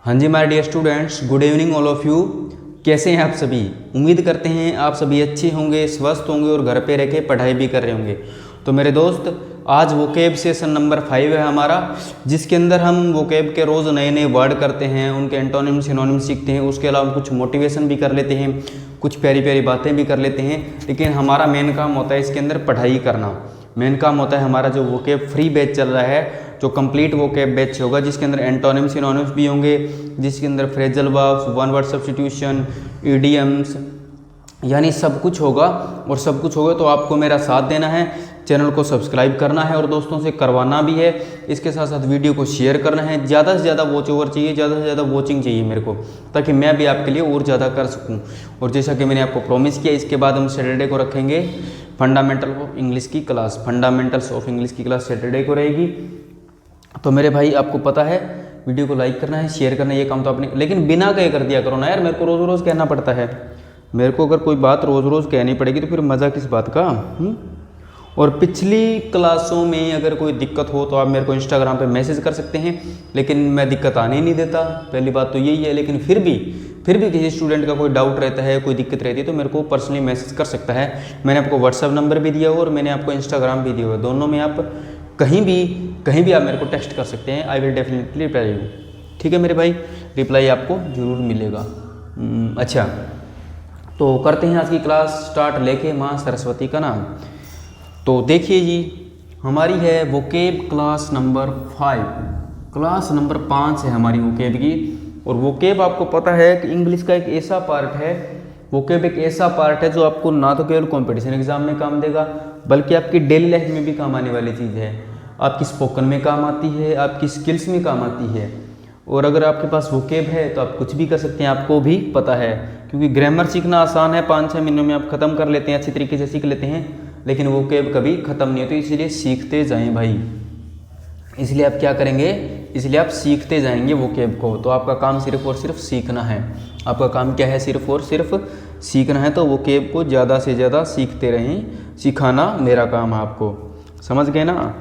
हाँ जी my dear students, good evening all of you. कैसे हैं आप सभी? उम्मीद करते हैं आप सभी अच्छे होंगे, स्वस्थ होंगे और घर पे रह के पढ़ाई भी कर रहे होंगे। तो मेरे दोस्त, आज वोकेब सेशन नंबर 5 है हमारा, जिसके अंदर हम वोकेब के रोज़ नए नए वर्ड करते हैं, उनके एंटोनिम सिनोनिम सीखते हैं। उसके अलावा कुछ मोटिवेशन भी कर लेते हैं, कुछ प्यारी प्यारी बातें भी कर लेते हैं। लेकिन हमारा मेन काम होता है इसके अंदर पढ़ाई करना। मेन काम होता है हमारा जो वोकेब फ्री बैच चल रहा है, जो कंप्लीट वोकेब बैच होगा, जिसके अंदर एंटोनिम सिनोनिम्स भी होंगे, जिसके अंदर phrasal verbs, one word substitution, idioms, यानी सब कुछ होगा। और सब कुछ होगा तो आपको मेरा साथ देना है, चैनल को सब्सक्राइब करना है और दोस्तों से करवाना भी है। इसके साथ साथ वीडियो को शेयर करना है। ज़्यादा से ज़्यादा वॉच ओवर चाहिए, ज़्यादा से ज़्यादा वॉचिंग चाहिए मेरे को, ताकि मैं भी आपके लिए और ज़्यादा कर सकूं। और जैसा कि मैंने आपको प्रॉमिस किया, इसके बाद हम सैटरडे को रखेंगे फंडामेंटल ऑफ इंग्लिश की क्लास। फंडामेंटल्स ऑफ इंग्लिश की क्लास सैटरडे को रहेगी। तो मेरे भाई, आपको पता है वीडियो को लाइक करना है, शेयर करना है, ये काम तो आपने, लेकिन बिना कहे कर दिया करो ना यार। मेरे को रोज़ रोज़ कहना पड़ता है। मेरे को अगर कोई बात रोज़ रोज़ कहनी पड़ेगी तो फिर मज़ा किस बात का? और पिछली क्लासों में अगर कोई दिक्कत हो तो आप मेरे को इंस्टाग्राम पे मैसेज कर सकते हैं, लेकिन मैं दिक्कत आने ही नहीं देता। पहली बात तो यही है। लेकिन फिर भी किसी स्टूडेंट का कोई डाउट रहता है, कोई दिक्कत रहती है, तो मेरे को पर्सनली मैसेज कर सकता है। मैंने आपको व्हाट्सएप नंबर भी दिया हुआ और मैंने आपको इंस्टाग्राम भी दिया हुआ है। दोनों में आप कहीं भी आप मेरे को टेक्स्ट कर सकते हैं। I will definitely reply you. ठीक है मेरे भाई, रिप्लाई आपको ज़रूर मिलेगा। अच्छा, तो करते हैं आज की क्लास स्टार्ट, लेके माँ सरस्वती का नाम। तो देखिए जी, हमारी है vocab class number 5। Class number 5 है हमारी वोकेब की। और वोकेब आपको पता है कि इंग्लिश का एक ऐसा पार्ट है, वोकेब एक ऐसा पार्ट है जो आपको ना तो केवल कंपटीशन एग्जाम में काम देगा, बल्कि आपकी डेली लाइफ में भी काम आने वाली चीज़ है। आपकी स्पोकन में काम आती है, आपकी स्किल्स में काम आती है। और अगर आपके पास वोकेब है तो आप कुछ भी कर सकते हैं, आपको भी पता है। क्योंकि ग्रामर सीखना आसान है, 5-6 महीनों में आप ख़त्म कर लेते हैं, अच्छी तरीके से सीख लेते हैं। लेकिन वोकेब कभी ख़त्म नहीं होती, इसलिए सीखते जाएं भाई। इसलिए आप क्या करेंगे? इसलिए आप सीखते जाएंगे वोकेब को। तो आपका काम सिर्फ और सिर्फ सीखना है। आपका काम क्या है? सिर्फ और सिर्फ सीखना है। तो वोकेब को ज़्यादा से ज़्यादा सीखते रहें, सिखाना मेरा काम है आपको। समझ गए ना?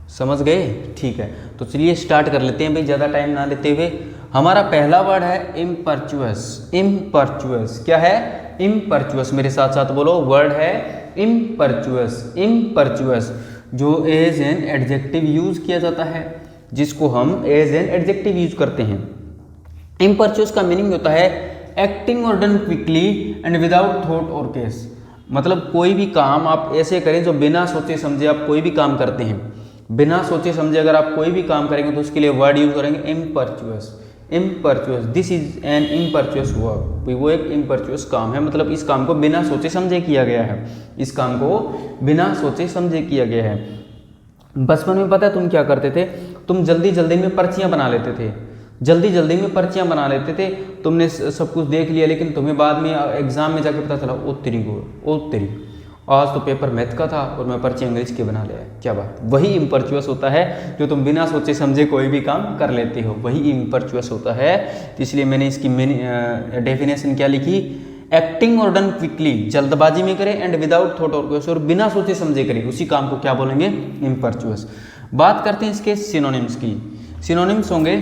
समझ गए? ठीक है, तो चलिए स्टार्ट कर लेते हैं भाई, ज़्यादा टाइम ना लेते हुए। हमारा पहला वर्ड है इम्पर्चुअस। इम्पर्चुअस क्या है? इम्पर्चुअस। मेरे साथ साथ बोलो, वर्ड है इम्पर्चुअस। इम्पर्चुअस जो एज एन एडजेक्टिव यूज किया जाता है, जिसको हम एज एन एडजेक्टिव यूज करते हैं। इम्पर्चुअस का मीनिंग होता है एक्टिंग और done quickly and without thought और केस। मतलब कोई भी काम आप ऐसे करें जो बिना सोचे समझे आप कोई भी काम करते हैं। बिना सोचे समझे अगर आप कोई भी काम करेंगे तो उसके लिए वर्ड यूज करेंगे इम्पर्चुअस। इम्पर्चुअस, दिस इज एन इम्पर्चुअस वर्क। वो एक इम्पर्चुअस काम है, मतलब इस काम को बिना सोचे समझे किया गया है। इस काम को बिना सोचे समझे किया गया है। बचपन में पता है तुम क्या करते थे? तुम जल्दी जल्दी में पर्चियां बना लेते थे। जल्दी जल्दी में पर्चियां बना लेते थे। तुमने सब कुछ देख लिया, लेकिन तुम्हें बाद में एग्जाम में जाके पता चला, ओ तेरी आज तो पेपर मैथ का था और मैं पर्ची अंग्रेज की बना लिया। क्या बात! वही इम्पर्चुअस होता है जो तुम बिना सोचे समझे कोई भी काम कर लेते हो, वही इम्पर्चुअस होता है। तो इसलिए मैंने इसकी डेफिनेशन क्या लिखी? एक्टिंग और डन क्विकली, जल्दबाजी में करे, एंड विदाउट थॉट और केस, और बिना सोचे समझे करे, उसी काम को क्या बोलेंगे? इम्पर्चुअस। बात करते हैं इसके सिनोनिम्स की। सिनोनिम्स होंगे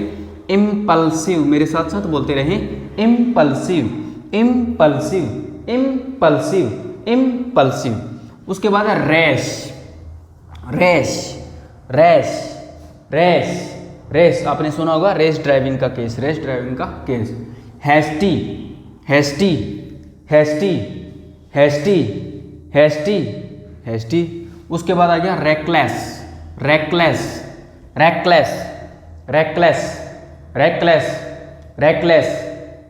इम्पल्सिव। मेरे साथ साथ बोलते रहें, इम्पल्सिव, इम्पल्सिव, इम्पल्सिव, इम्पल्सिव। उसके बाद है rash. Rash, rash, rash, rash. आपने सुना होगा रेस ड्राइविंग का केस, रेस ड्राइविंग का case. Hasty, hasty, hasty, hasty, hasty, hasty. उसके बाद आ गया reckless, reckless, reckless, reckless, reckless, reckless,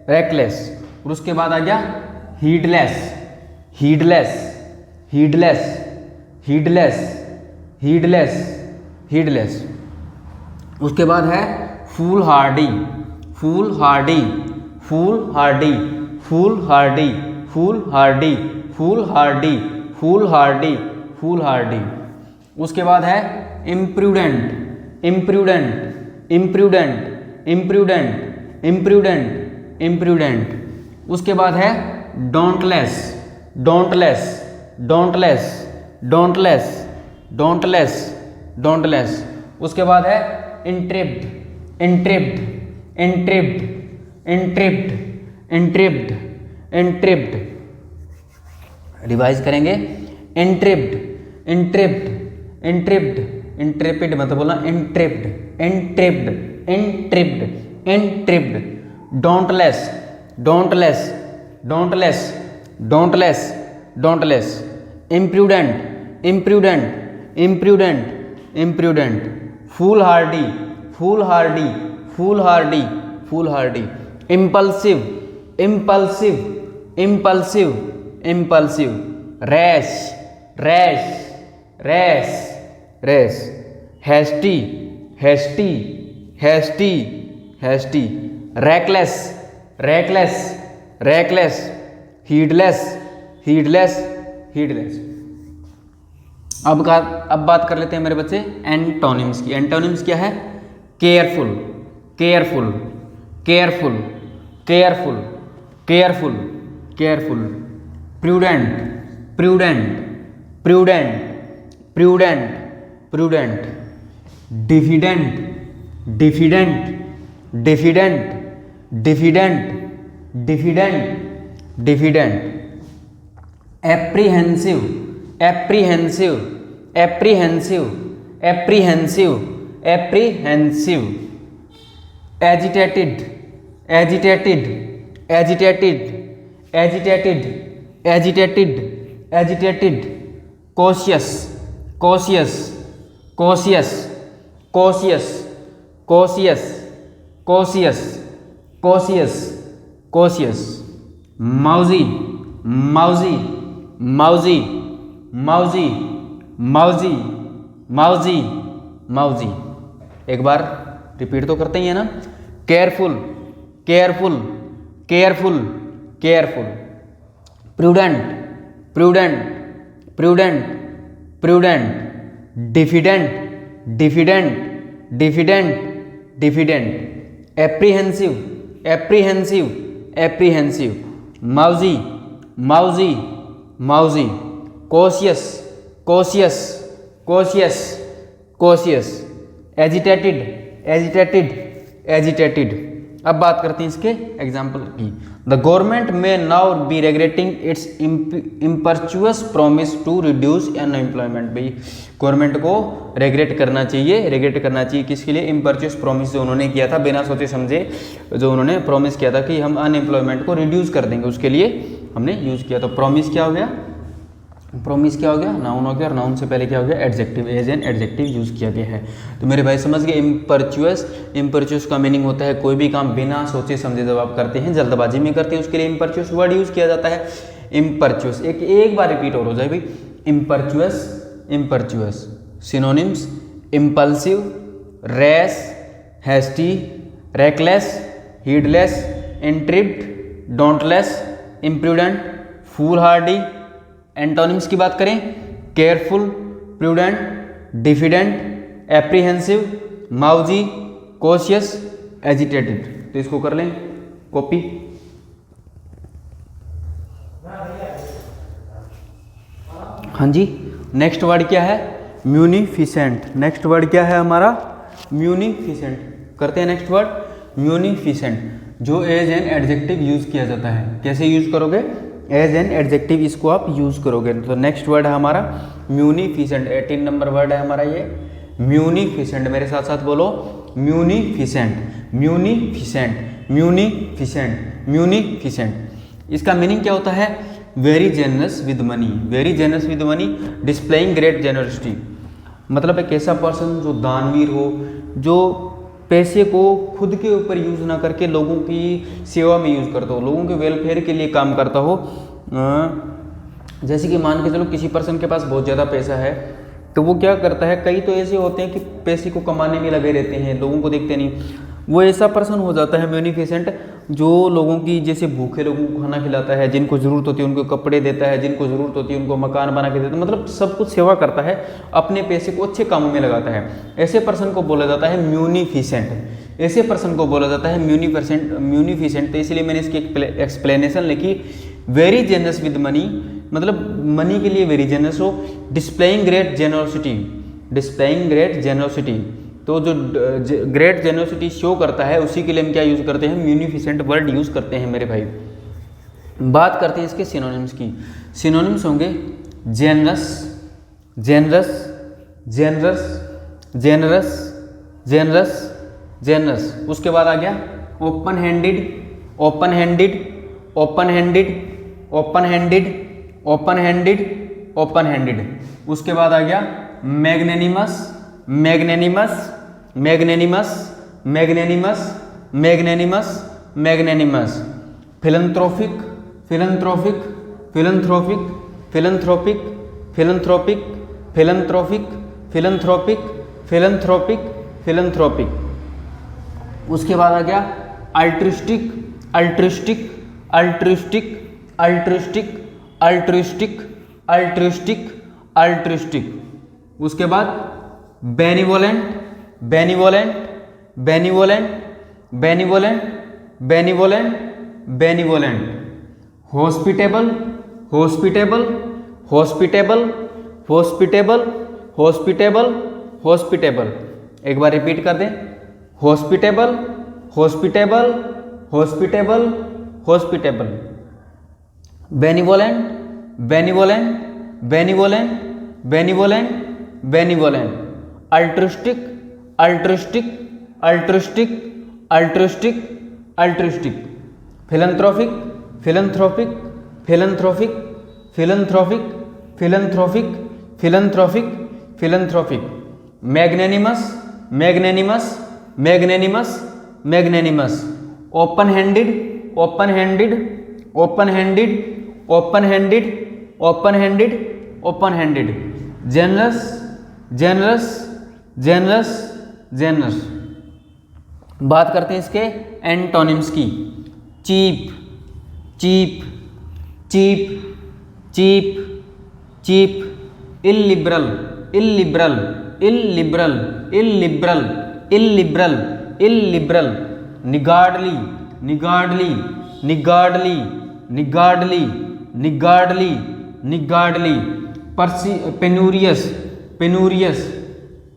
reckless. और उसके बाद आ गया heedless, heedless, heedless, heedless, heedless, heedless. उसके बाद है फूल हार्डी, फूल हार्डी, फूल हार्डी, फूल हार्डी, फूल हार्डी, फूल हार्डी, फूल हार्डी, फूल हार्डी। उसके बाद है imprudent, imprudent, imprudent, imprudent, imprudent, imprudent. उसके बाद है डोंटलेस, डोंटलेस, डोंटलेस, डोंटलेस, डोंटलेस, डोंटलेस। उसके बाद है इंट्रिप्ड, इंट्रिप्ड, entrapped, entrapped, entrapped, entrapped। Revise करेंगे, entrapped, entrapped, entrapped, entrapped मतलब बोला entrapped, entrapped, entrapped, entrapped। dauntless, dauntless, dauntless, dauntless, dauntless। imprudent, imprudent, imprudent, imprudent। foolhardy, foolhardy, foolhardy, foolhardy। impulsive, impulsive, impulsive, impulsive। rash, rash, rash, rash। hasty, hasty, hasty, hasty। reckless, reckless, reckless। heedless, heedless, heedless। अब बात कर लेते हैं मेरे बच्चे antonyms की। Antonyms क्या है? Careful, careful, careful, careful, careful, careful. Prudent, prudent, prudent, prudent, prudent. Diffident, diffident, diffident, diffident, diffident, diffident. Apprehensive, apprehensive, apprehensive, apprehensive, apprehensive. Agitated, agitated, agitated, agitated, agitated, agitated. Cautious, cautious, cautious, cautious, cautious, cautious, cautious, cautious. Mousy, mousy, mousy, mousy, mousy, mousy, mousy. एक बार repeat तो करते ही है ना। Careful, careful, careful, careful. Prudent, prudent, prudent, prudent. Diffident, diffident, diffident, diffident. Apprehensive, apprehensive, apprehensive. माउजी, mousy, mousy. Cautious, cautious, cautious, cautious. Agitated, agitated, agitated. अब बात करते हैं इसके एग्जाम्पल की। The government may now be regulating its impetuous promise to reduce unemployment. भाई government को regulate करना चाहिए, रेगुलेट करना चाहिए किसके लिए? इम्पर्चुअस प्रॉमिस जो उन्होंने किया था बिना सोचे समझे, जो उन्होंने प्रॉमिस किया था कि हम अनएम्प्लॉयमेंट को रिड्यूस कर देंगे, उसके लिए हमने यूज़ किया। तो प्रॉमिस क्या हो गया? प्रोमिस क्या हो गया? नाउन हो गया। और नाउन से पहले क्या हो गया? Adjective, as an adjective use किया गया है। तो मेरे भाई समझ गए इम्पर्चुअस। इम्पर्चुअस का मीनिंग होता है कोई भी काम बिना सोचे समझे जब आप करते हैं, जल्दबाजी में करते हैं, उसके लिए इम्पर्चुअस वर्ड यूज़ किया जाता है। इम्पर्चुअस एक बार रिपीट और हो जाए भाई। Impetuous, impetuous. Synonyms: impulsive, rash, hasty, reckless, heedless, intrepid, dauntless, imprudent, foolhardy. Antonyms की बात करें: careful, prudent, diffident, apprehensive, mousy, cautious, agitated. तो इसको कर लें कॉपी। हाँ जी, नेक्स्ट वर्ड क्या है? म्यूनिफिसेंट। नेक्स्ट वर्ड क्या है हमारा? म्यूनिफिसेंट। करते हैं नेक्स्ट वर्ड, म्यूनिफिसेंट, जो एज एन एडजेक्टिव यूज किया जाता है। कैसे यूज करोगे? एज एन एडजेक्टिव इसको आप यूज करोगे। तो नेक्स्ट वर्ड है हमारा म्यूनिफिसेंट। 18 नंबर वर्ड है हमारा ये म्यूनिफिसेंट। मेरे साथ साथ बोलो म्यूनिफिसेंट, म्यूनिफिसेंट, म्यूनिफिसेंट, म्यूनिफिसेंट। इसका मीनिंग क्या होता है? Very generous with money, very generous with money, displaying great generosity. मतलब एक ऐसा पर्सन जो दानवीर हो, जो पैसे को खुद के ऊपर यूज़ ना करके लोगों की सेवा में यूज़ करता हो, लोगों के वेलफेयर के लिए काम करता हो। जैसे कि मान के चलो किसी पर्सन के पास बहुत ज़्यादा पैसा है, तो वो क्या करता है, कई तो ऐसे होते हैं कि पैसे को कमाने में लगे रहते हैं, लोगों को देखते नहीं। वो ऐसा पर्सन हो जाता है म्यूनिफिसेंट, जो लोगों की जैसे भूखे लोगों को खाना खिलाता है, जिनको ज़रूरत होती है उनको कपड़े देता है, जिनको ज़रूरत होती है उनको मकान बना के देता है, मतलब सब कुछ सेवा करता है, अपने पैसे को अच्छे कामों में लगाता है। ऐसे पर्सन को बोला जाता है म्यूनिफिसेंट। ऐसे पर्सन को बोला जाता है म्यूनिफिसेंट। तो इसलिए मैंने इसकी एक्सप्लेनेशन लिखी, वेरी जेनरस विद मनी, मतलब मनी के लिए वेरी जेनरस हो। Displaying great generosity, displaying great generosity, तो जो ग्रेट जेनोसिटी शो करता है उसी के लिए हम क्या यूज़ करते हैं, म्यूनिफिसेंट वर्ड यूज़ करते हैं मेरे भाई। बात करते हैं इसके सिनोनिम्स की। सिनोनिम्स होंगे generous, generous, generous, generous, generous, generous. उसके बाद आ गया open handed, open handed, open handed, open handed, open handed, open handed. उसके बाद आ गया मैग्नेनिमस, magnanimous, magnanimous, magnanimous, magnanimous, magnanimous. Philanthropic, philanthropic, philanthropic, philanthropic, philanthropic, philanthropic, philanthropic, philanthropic, फिलंथ्रोपिक। उसके बाद आ गया altruistic, altruistic, altruistic, altruistic, altruistic, altruistic, altruistic. उसके बाद benevolent, benevolent, benevolent, benevolent, benevolent, benevolent. Hospitable, hospitable, hospitable, hospitable, hospitable, hospitable. एक बार repeat कर दें, hospitable, hospitable, hospitable, hospitable. Benevolent, benevolent, benevolent, benevolent, benevolent. Altruistic, altruistic, altruistic, altruistic, altruistic. Philanthropic, philanthropic, philanthropic, philanthropic, philanthropic, philanthropic, philanthropic. Magnanimous, magnanimous, magnanimous, magnanimous. Open handed, open handed, open handed, open handed, open handed, open handed. Generous, generous, generous, generous. बात करते हैं इसके antonyms की। Cheap, cheap, cheap, cheap, cheap. Illiberal, illiberal, illiberal, illiberal, illiberal, illiberal. Niggardly, niggardly, niggardly, niggardly, niggardly, niggardly. Penurious, penurious,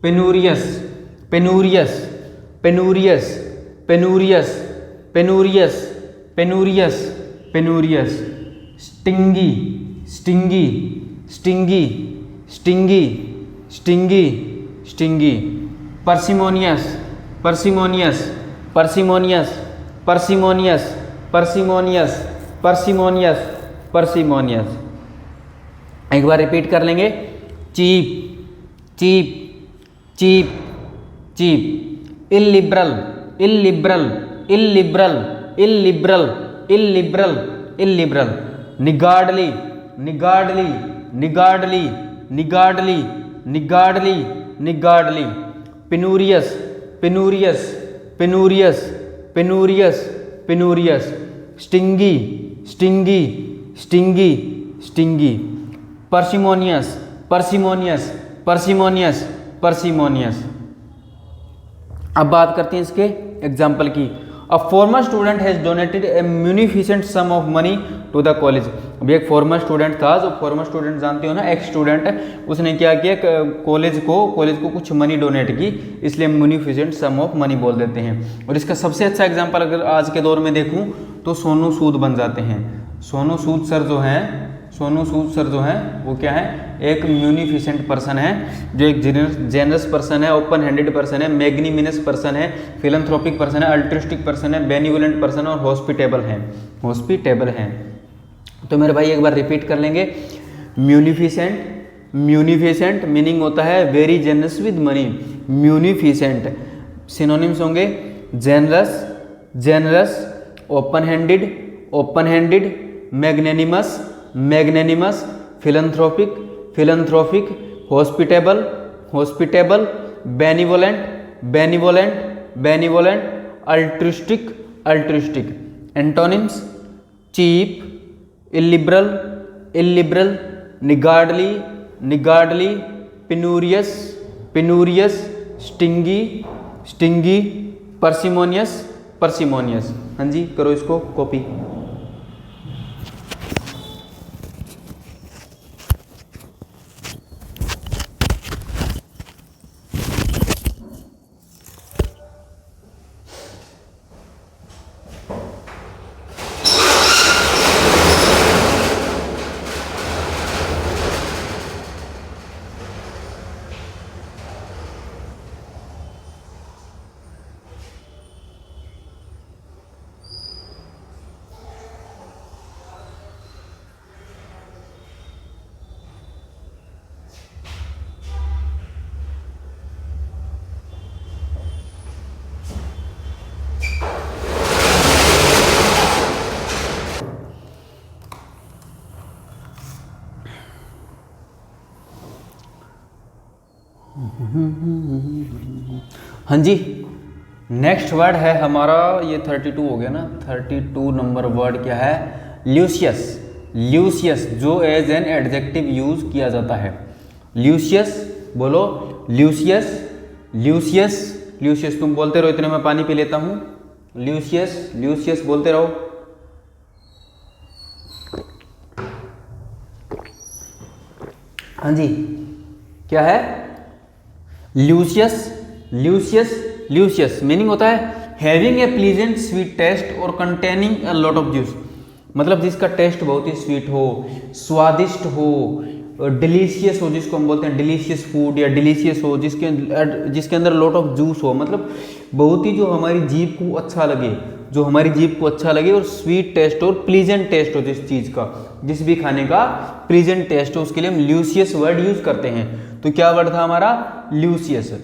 penurious, penurious, penurious, penurious, penurious, penurious, penurious. Stingy, stingy, stingy, stingy, stingy, stingy. Parsimonious, parsimonious, parsimonious, parsimonious, parsimonious, parsimonious, parsimonious. एक बार repeat कर लेंगे। Cheap, cheap, cheap, cheap. Illiberal, illiberal, illiberal, illiberal, illiberal, illiberal. Niggardly, niggardly, niggardly, niggardly, niggardly, niggardly. Penurious, penurious, penurious, penurious, penurious. Stingy, stingy, stingy, stingy. Parsimonious, parsimonious, parsimonious, parsimonious. अब बात करते हैं इसके example की। A former student has donated a munificent sum of money to the college. अभी एक farmer student था, जो फॉर्मर स्टूडेंट जानते हो ना, एक स्टूडेंट है, उसने क्या किया, कॉलेज को कुछ मनी डोनेट की, इसलिए म्यूनिफिसेंट सम ऑफ मनी बोल देते हैं। और इसका सबसे अच्छा एग्जाम्पल अगर आज के दौर में देखूँ तो सोनू सूद बन जाते हैं। सोनू सूद सर जो हैं, सोनू सूद सर जो हैं वो क्या है, एक म्यूनिफिसेंट पर्सन है, जो एक जेनरस पर्सन है, ओपन हैंडेड पर्सन है, मैग्निमिनस पर्सन है, फिलंथ्रोपिक पर्सन है, अल्ट्रिस्टिक पर्सन है, बेनिवोलेंट पर्सन है और हॉस्पिटेबल है, हॉस्पिटेबल है। तो मेरे भाई एक बार रिपीट कर लेंगे। म्यूनिफिसेंट, म्यूनिफिसेंट मीनिंग होता है very generous with money. Munificent synonyms होंगे generous, generous, open handed, open handed, magnanimous, magnanimous, philanthropic, philanthropic, hospitable, hospitable, benevolent, benevolent, benevolent, altruistic, altruistic. Antonyms cheap, illiberal, illiberal, niggardly, niggardly, penurious, penurious, stingy, stingy, parsimonious, parsimonious. हाँ जी, करो इसको copy. हाँ जी, next word है हमारा, ये 32 हो गया ना, 32 नंबर वर्ड क्या है? ल्यूसियस। ल्यूसियस जो एज एन एडजेक्टिव यूज किया जाता है। ल्यूसियस बोलो, ल्यूसियस, ल्यूसियस, ल्यूसियस। तुम बोलते रहो, इतने मैं पानी पी लेता हूं। ल्यूसियस, ल्यूसियस बोलते रहो। हाँ जी, क्या है? ल्यूसियस, ल्यूसियस, ल्यूसियस मीनिंग होता है having a pleasant sweet taste और containing a lot of juice. मतलब जिसका टेस्ट बहुत ही स्वीट हो, स्वादिष्ट हो, डिलीशियस हो, जिसको हम बोलते हैं डिलीशियस फूड, या डिलीशियस हो जिसके अंदर लॉट ऑफ जूस हो। मतलब बहुत ही जो हमारी जीभ को अच्छा लगे, जो हमारी जीभ को अच्छा लगे, और स्वीट टेस्ट और प्लीजेंट टेस्ट हो जिस चीज़ का, जिस भी खाने का प्लीजेंट टेस्ट हो, उसके लिए हम ल्यूसियस वर्ड यूज करते हैं। तो क्या वर्ड था हमारा? ल्यूसियस,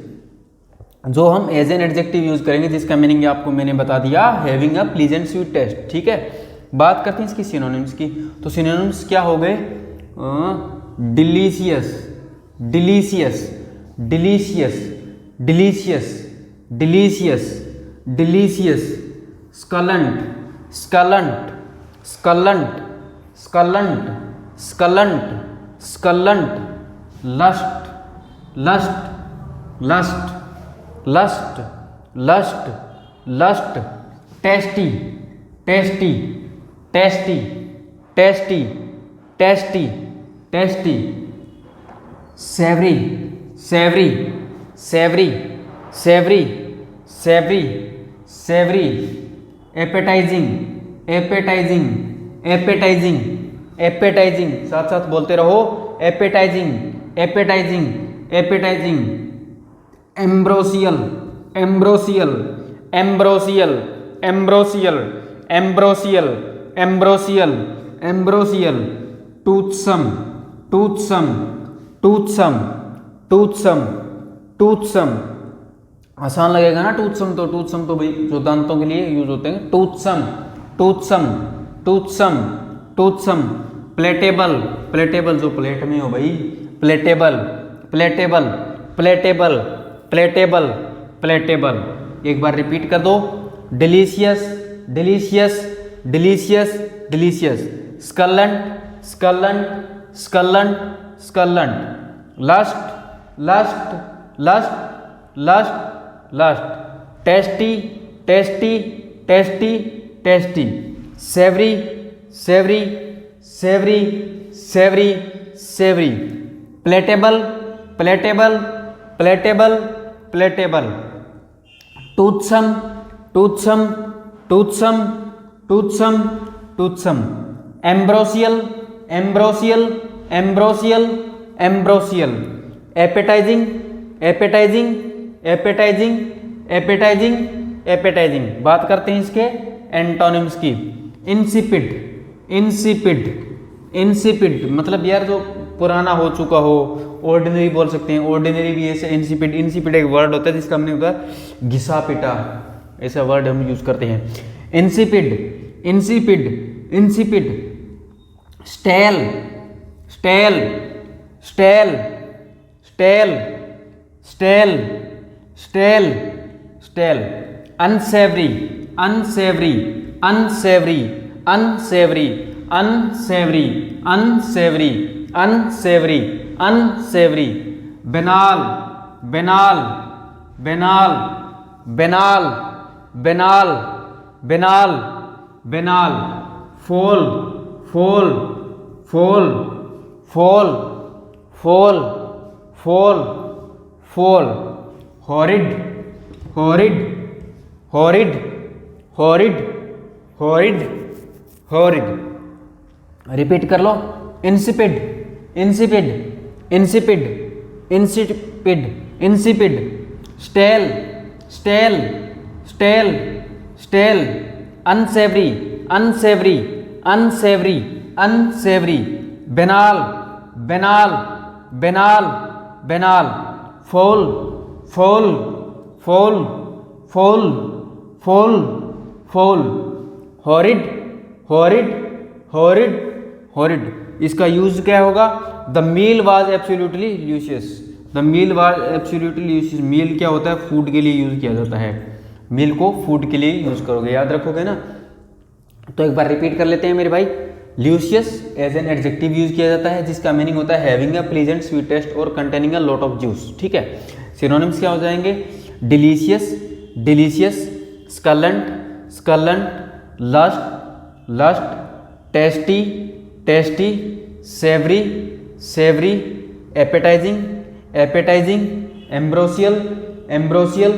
जो हम एज एन एडजेक्टिव यूज करेंगे, जिसका मीनिंग आपको मैंने बता दिया, having a pleasant sweet test. ठीक है, बात करते हैं इसकी सिनोनिम्स की। तो सिनोनिम्स क्या हो गए? Delicious, delicious, delicious, delicious, delicious, delicious, succulent, succulent, succulent, succulent, succulent, succulent, lush, lush, lush, lush, lush, lush, tasty, tasty, tasty, tasty, tasty, tasty, savoury, savoury, savoury, savoury, savoury, savoury, appetising, appetising, appetising, appetising, साथ साथ बोलते रहो, appetising, appetising, appetising, ambrosial, ambrosial, ambrosial, ambrosial, ambrosial, ambrosial, ambrosial, toothsome, toothsome, toothsome, toothsome, toothsome. आसान लगेगा ना टूथसम? तो टूथसम तो भाई जो दांतों के लिए यूज होते हैं। टूथसम, टूथसम, टूथसम, टूथसम, प्लेटेबल, प्लेटेबल जो प्लेट में हो भाई, प्लेटेबल, प्लेटेबल, प्लेटेबल, प्लेटेबल, प्लेटेबल। एक बार रिपीट कर दो, delicious, delicious, delicious, delicious, succulent, succulent, succulent, succulent, lush, lush, lush, lush, lush, tasty, tasty, tasty, tasty, savoury, savoury, savoury, savoury, savoury, palatable, palatable, palatable, palatable, toothsome, toothsome, toothsome, toothsome, toothsome, ambrosial, ambrosial, ambrosial, ambrosial, appetising, appetising, appetising, appetising, appetising. बात करते हैं इसके antonyms की। Insipid, insipid, insipid मतलब यार जो पुराना हो चुका हो, ऑर्डिनरी बोल सकते हैं, ऑर्डिनरी भी ऐसे। इंसिपिड, इंसिपिड एक वर्ड होता है जिसका हमने होता है घिसा पिटा, ऐसा वर्ड हम यूज करते हैं। Insipid, insipid, insipid, stale, stale, stale, stale, stale, stale, stale, unsavoury, unsavoury, unsavoury, unsavoury, unsavoury, unsavoury, unsavoury, unsavoury, banal, banal, banal, banal, banal, banal, banal, foul, foul, foul, foul, foul, foul, foul, horrid, horrid, horrid, horrid, horrid, horrid. Repeat कर लो, insipid, insipid, insipid, insipid, insipid, stale, stale, stale, stale, unsavoury, unsavoury, unsavoury, unsavoury, banal, banal, banal, banal, foul, foul, foul, foul, foul, foul, horrid, horrid, horrid, horrid. इसका use क्या होगा? The meal was absolutely luscious, the the meal was absolutely use, meal क्या होता है, food के लिए use किया जाता है, मील को फूड के लिए यूज करोगे, याद रखोगे ना। तो एक बार रिपीट कर लेते हैं मेरे भाई, luscious as an adjective use किया जाता है जिसका मीनिंग होता है having a pleasant sweet taste और containing a lot of juice, ठीक है। सिनोनिम्स क्या हो जाएंगे, delicious, delicious, succulent, succulent, lush, lush, tasty, tasty, savoury, savoury, appetising, appetising, ambrosial, ambrosial,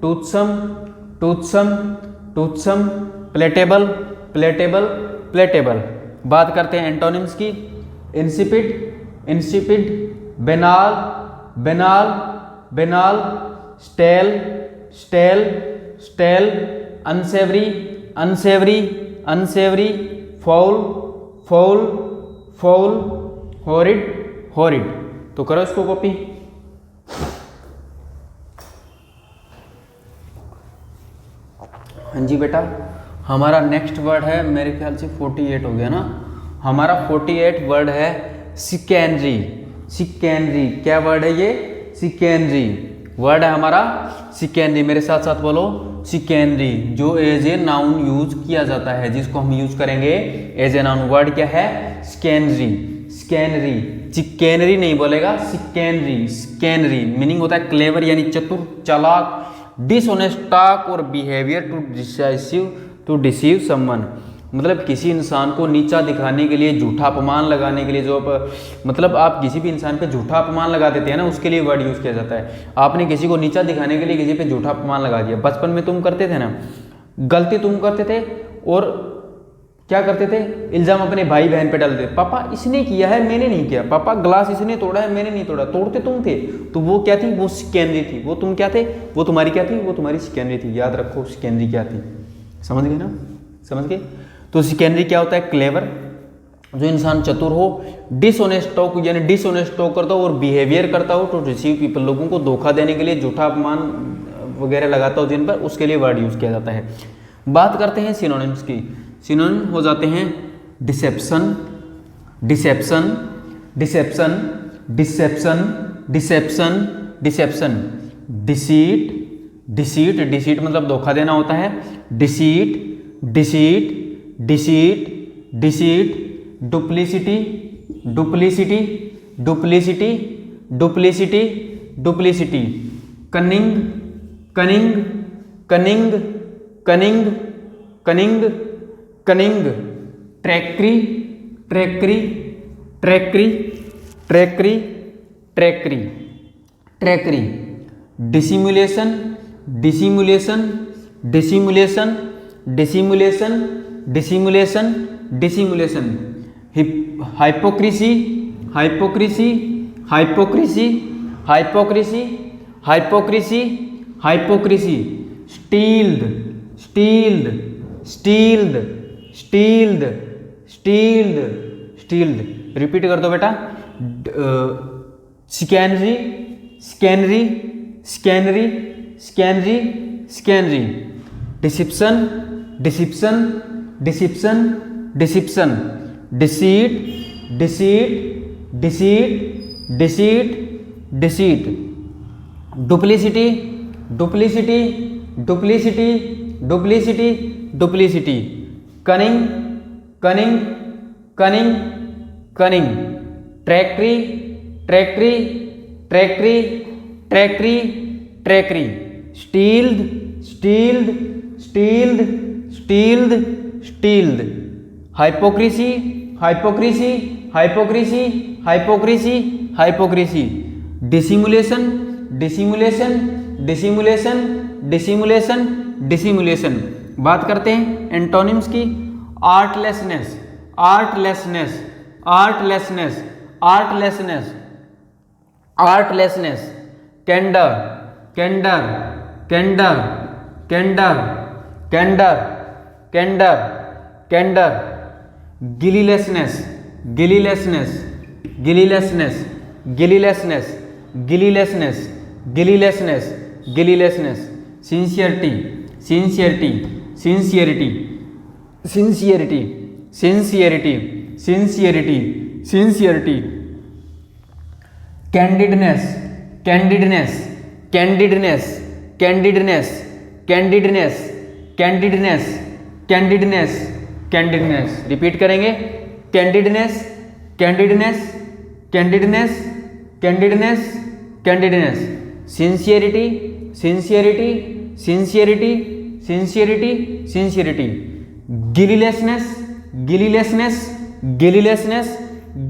toothsome, toothsome, toothsome, palatable, palatable, palatable. बात करते हैं antonyms की, insipid, insipid, banal, banal, banal, stale, stale, stale, unsavoury, unsavoury, unsavoury, foul, foul, foul, horrid, horrid. तो करो इसको copy. हाँ जी बेटा, हमारा नेक्स्ट वर्ड है, मेरे ख्याल से 48 हो गया ना, हमारा 48 वर्ड है सिकेनरी, सिकेनरी। क्या वर्ड है ये, सिकेनरी वर्ड है हमारा, सिकेनरी। मेरे साथ साथ बोलो, सिकेनरी, जो एज ए नाउन यूज किया जाता है, जिसको हम यूज करेंगे एज ए नाउन। वर्ड क्या है, सिकेनरी, सिकेनरी, चिकेनरी नहीं बोलेगा, सिकेनरी, सिकेनरी। मीनिंग होता है क्लेवर यानी चतुर, चालाक, डिसऑनेस्ट टॉक और बिहेवियर टू डिसीव समवन, मतलब किसी इंसान को नीचा दिखाने के लिए, झूठा अपमान लगाने के लिए, जो मतलब आप किसी भी इंसान पे झूठा अपमान लगा देते हैं ना, उसके लिए वर्ड यूज किया जाता है। आपने किसी को नीचा दिखाने के लिए किसी पे झूठा अपमान लगा दिया। बचपन में तुम करते थे ना, गलती तुम करते थे और क्या करते थे, इल्जाम अपने भाई बहन पे डालते, पापा इसने किया है मैंने नहीं किया, पापा ग्लास इसने तोड़ा है मैंने नहीं तोड़ा, तोड़ते तुम थे। तो वो क्या थी, वो सिकेनरी थी। वो तुम क्या थे, वो तुम्हारी क्या थी, वो तुम्हारी सिकेनरी थी। याद रखो सिकेनरी क्या थी, समझ गए ना, समझ गए। तो सिकेनरी क्या होता है, क्लेवर, जो इंसान चतुर हो, डिसऑनेस्ट टॉक यानी डिसऑनेस्ट टॉक करता हो और बिहेवियर करता हो टू रिसीव पीपल, लोगों को धोखा देने के लिए, झूठा अपमान वगैरह लगाता हो जिन पर, उसके लिए वर्ड यूज किया जाता है। बात करते हैं सिनोनिम्स की। सिनोनिम हो जाते हैं deception, deception, deception, deception, deception, deception, deceit, deceit, deceit मतलब धोखा देना होता है, deceit, deceit, deceit, deceit, duplicity, duplicity, duplicity, duplicity, duplicity, cunning, cunning, cunning, cunning, cunning, cunning, treachery, treachery, treachery, treachery, treachery, treachery, dissimulation, dissimulation, dissimulation, dissimulation, dissimulation, dissimulation, hypocrisy, hypocrisy, hypocrisy, hypocrisy, hypocrisy, hypocrisy, stealth, stealth, stealth, stealth, stealth, stealth. Repeat कर दो बेटा, chicanery, chicanery, chicanery, chicanery, chicanery, deception, deception, deception, deception, deceit, deceit, deceit, deceit, deceit, duplicity, duplicity, duplicity, duplicity, duplicity, cunning, cunning, cunning, cunning, treachery, treachery, treachery, treachery, treachery, stealth, stealth, stealth, stealth, stealth, hypocrisy, hypocrisy, hypocrisy, hypocrisy, hypocrisy, dissimulation, dissimulation, dissimulation, dissimulation, dissimulation. बात करते हैं antonyms की। Artlessness, artlessness, artlessness, artlessness, artlessness, candour, candour, candour, candour, candour, candour, candour, guilelessness, guilelessness, guilelessness, guilelessness, guilelessness, guilelessness, guilelessness, sincerity, sincerity, sincerity, sincerity, sincerity, sincerity, sincerity, candidness, candidness, candidness, candidness, candidness, candidness, candidness, candidness. Repeat करेंगे, candidness, candidness, candidness, candidness, candidness. Sincerity, sincerity, sincerity, sincerity, sincerity. Guilelessness, guilelessness, guilelessness,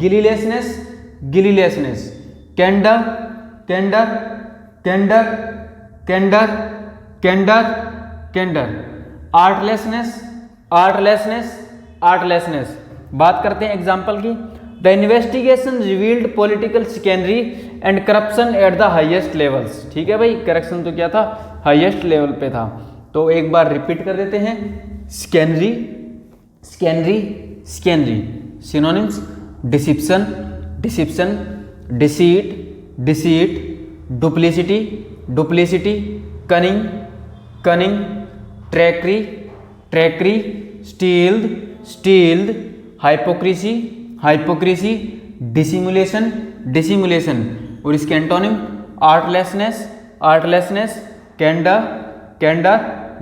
guilelessness, guilelessness. Candour, candour, candour, candour, candour, candour. Artlessness, artlessness, artlessness. बात करते हैं example की। The investigation revealed political chicanery and corruption at the highest levels. ठीक है भाई, corruption तो क्या था, हाईएस्ट लेवल पे था। तो एक बार रिपीट कर देते हैं, chicanery, chicanery, chicanery. Synonyms, deception, deception, deceit, deceit, duplicity, duplicity, cunning, cunning, treachery, treachery, stealth, stealth, hypocrisy, hypocrisy, dissimulation, dissimulation. और इसके antonym, artlessness, artlessness, candour, candour,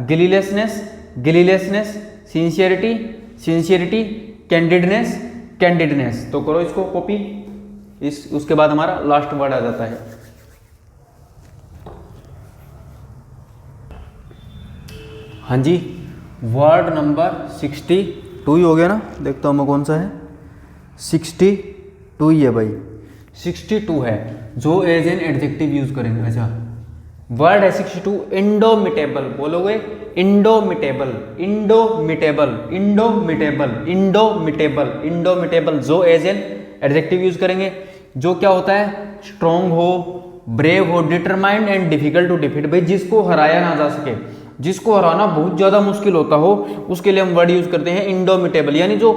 guilelessness, guilelessness, sincerity, sincerity, candidness, candidness. तो करो इसको copy. उसके बाद हमारा last word आ जाता है। हाँ जी, वर्ड नंबर 62 ही हो गया ना। देखता हूँ मैं कौन सा है, 62 ही है भाई, 62 है। जो एज एन एडजेक्टिव यूज करेंगे। अच्छा, वर्ड है 62, इंडोमिटेबल। बोलोगे indomitable, indomitable, indomitable, indomitable, indomitable. जो एज एन एडजेक्टिव यूज करेंगे। जो क्या होता है, स्ट्रॉन्ग हो, ब्रेव हो, determined and difficult to defeat. भाई जिसको हराया ना जा सके, जिसको हराना बहुत ज्यादा मुश्किल होता हो, उसके लिए हम वर्ड यूज करते हैं इंडोमिटेबल। यानी जो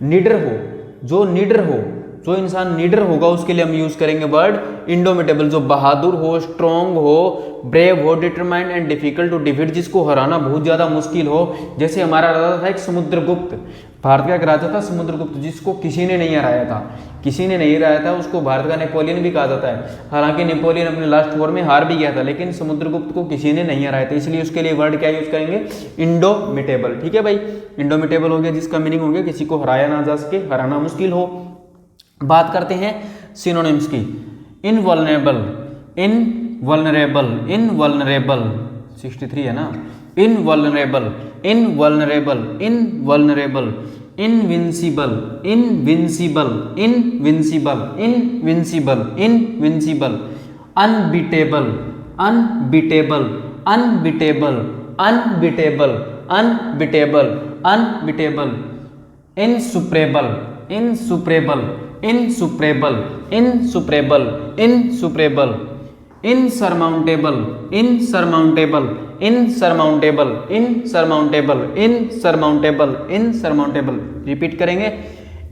निडर हो, जो निडर हो, जो इंसान निडर होगा, उसके लिए हम यूज करेंगे वर्ड इंडोमिटेबल। जो बहादुर हो, स्ट्रॉन्ग हो, ब्रेव हो, determined and difficult to defeat, जिसको हराना बहुत ज्यादा मुश्किल हो। जैसे हमारा राजा था एक समुद्रगुप्त, भारत का एक राजा था समुद्रगुप्त, जिसको किसी ने नहीं हराया था, किसी ने नहीं हराया था। उसको भारत का नेपोलियन भी कहा जाता है। हालांकि नेपोलियन अपने लास्ट वॉर में हार भी गया था, लेकिन समुद्रगुप्त को किसी ने नहीं हराया था। इसलिए उसके लिए वर्ड क्या यूज करेंगे, इंडोमिटेबल। ठीक है भाई, इंडोमिटेबल हो गया, जिसका मीनिंग हो गया किसी को हराया ना जा सके, हराना मुश्किल हो। बात करते हैं सिनोनिम्स की। इनवल्नरेबल, इनवल्नरेबल, इनवल्नरेबल, 63 है ना। Invulnerable, invulnerable, invulnerable, invincible, invincible, invincible, invincible, invincible. Unbeatable, unbeatable, unbeatable, unbeatable, unbeatable, unbeatable. Insuperable, insuperable, insuperable, insuperable, insuperable. Insurmountable, insurmountable, insurmountable, insurmountable, insurmountable, insurmountable. Repeat करेंगे,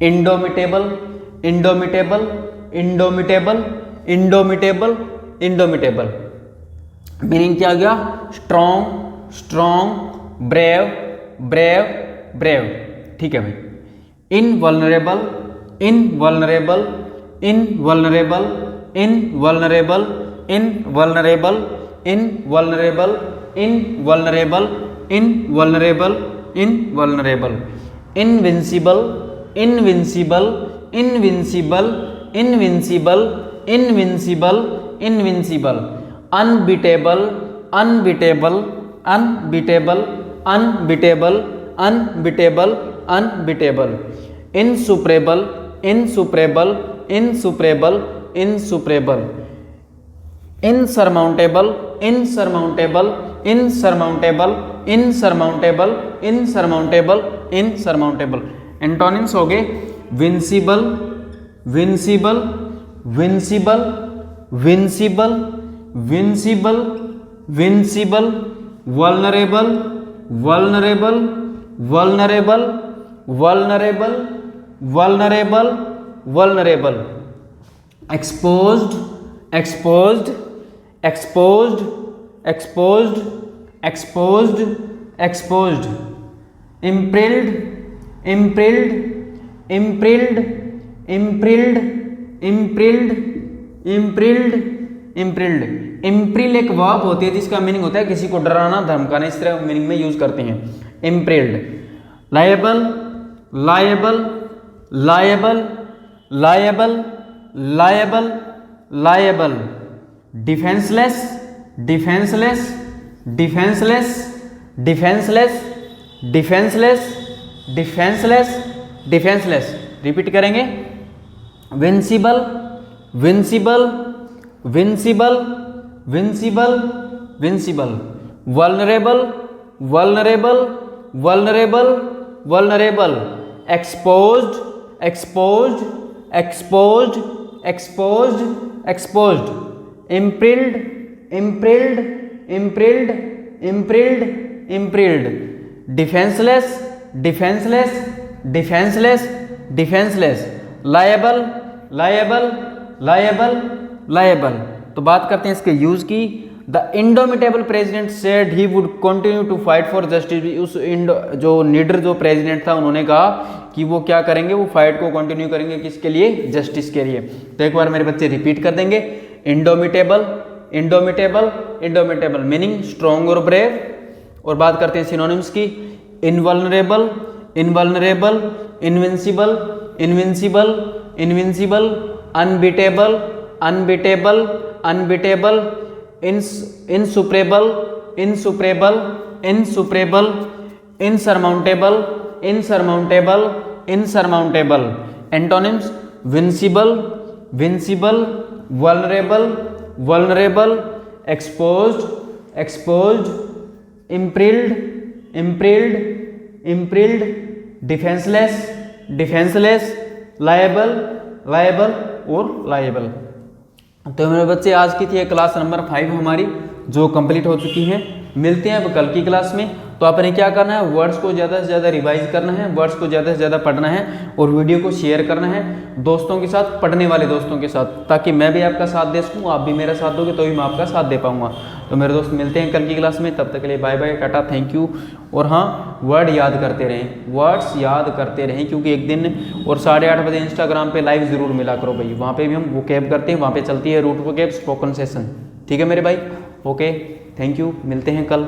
indomitable, indomitable, indomitable, indomitable, indomitable. Meaning क्या हो गया, strong, strong, brave, brave, brave. ठीक है भाई। Invulnerable, invulnerable, invulnerable, invulnerable, invulnerable, invulnerable, invulnerable, invulnerable, invulnerable. Invincible, invincible, invincible, invincible, invincible, invincible. Unbeatable, unbeatable, unbeatable, unbeatable, unbeatable, unbeatable. Insuperable, insuperable, insuperable, insuperable. Insurmountable, insurmountable, insurmountable, insurmountable, insurmountable, insurmountable. Antonyms हो गए, vincible, vincible, vincible, vincible, vincible, vincible. Vulnerable, vulnerable, vulnerable, vulnerable, vulnerable, vulnerable. Exposed, exposed, exposed, exposed, exposed, exposed. Imperilled, imperilled, imperilled, imperilled, imperilled, imperilled, imperilled. Imperil एक verb होती है जिसका meaning होता है किसी को डराना धमकाना, इस तरह मीनिंग में यूज करते हैं imperilled. Liable, liable, liable, liable, liable, liable. Defenceless, defenceless, defenceless, defenceless, defenceless, defenceless, defenceless. Repeat करेंगे। Vincible, vincible, vincible, vincible, vincible. Vulnerable, vulnerable, vulnerable, vulnerable. Exposed, exposed, exposed, exposed, exposed. Imperilled, imperilled, imperilled, imperilled, imperilled. Defenceless, defenceless, defenceless, defenceless. Liable, liable, liable, liable. तो बात करते हैं इसके use की। The indomitable president said he would continue to fight for justice. उस जो निडर जो प्रेसिडेंट था उन्होंने कहा कि वो क्या करेंगे, वो फाइट को कंटिन्यू करेंगे किसके लिए, जस्टिस के लिए। तो एक बार मेरे बच्चे रिपीट कर देंगे। Indomitable, indomitable, indomitable meaning strong और ब्रेव। और बात करते हैं सिनोनिम्स की। Invulnerable, invulnerable, invincible, invincible, invincible. Unbeatable, unbeatable, unbeatable. Insuperable, insuperable, insuperable. Insurmountable, insurmountable, insurmountable. Antonyms vincible, vincible, vulnerable, vulnerable. Exposed, exposed. Imperilled, imperilled, imperilled. Defenceless, defenceless. Liable, liable और liable. तो मेरे बच्चे आज की थी क्लास नंबर 5 हमारी जो complete हो चुकी है। मिलते हैं अब कल की क्लास में। तो आपने क्या करना है, वर्ड्स को ज़्यादा से ज़्यादा रिवाइज करना है, वर्ड्स को ज़्यादा से ज़्यादा पढ़ना है और वीडियो को शेयर करना है दोस्तों के साथ, पढ़ने वाले दोस्तों के साथ, ताकि मैं भी आपका साथ दे सकूँ, आप भी मेरा साथ दोगे तो भी मैं आपका साथ दे पाऊँगा। तो मेरे दोस्त मिलते हैं कल की क्लास में, तब तक के लिए bye bye, tata, thank you. और हाँ, वर्ड याद करते रहें, वर्ड्स याद करते रहें, क्योंकि एक दिन और 8:30 बजे इंस्टाग्राम पे लाइव ज़रूर मिला करो भाई, वहाँ पे भी हम वोकैब करते हैं, वहाँ पे चलती है रूट वोकैब स्पोकन सेशन। ठीक है मेरे भाई, ओके, थैंक यू, मिलते हैं कल।